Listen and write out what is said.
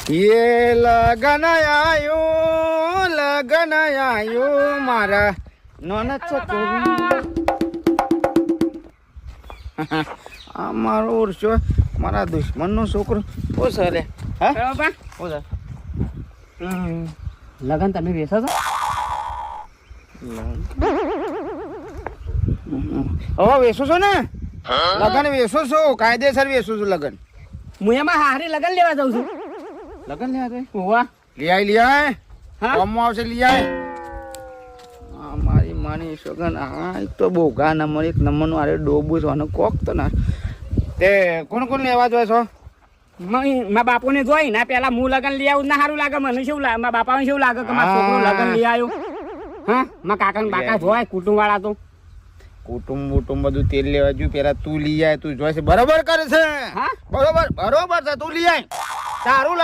ये લગન આયો મારા નોના છોકરી આ મારો ઓરછો મારા દુશ્મનનો છોકરો ઓ સર હા બાપા ઓ સર લગન તમે વેચો છો? હવે વેચો છો ને લગન વેચો છો કાયદેસર વેચો છું લગન હું એમાં હારી લગન લેવા જાઉં છું. લગન લે આવે વાહ લઈ આય હા કોમમાં આવશે લઈ આય મારી માની સગન હા એક તો બોગા નંબર એક નંબરનું અરે ડોબું છો અને કોક તો ના તે કોણ કોણ લેવા જોઈએ છો મારા બાપુને જોઈ ને પેલા હું લગન લઈ આવું ના સારું લાગે મને શું લાગે મારા બાપાને શું લાગે કે મારા છોકરો લગન લઈ આવ્યો હા મારા કાકા બાકા જોવાય કુટુંબ વાળા તો કુટુંબ બધું તેલ લેવા જોયું પેલા તું લઈ આય તું જોઈશે બરોબર કરે છે હા બરોબર છે તું લઈ આય સારું લાગે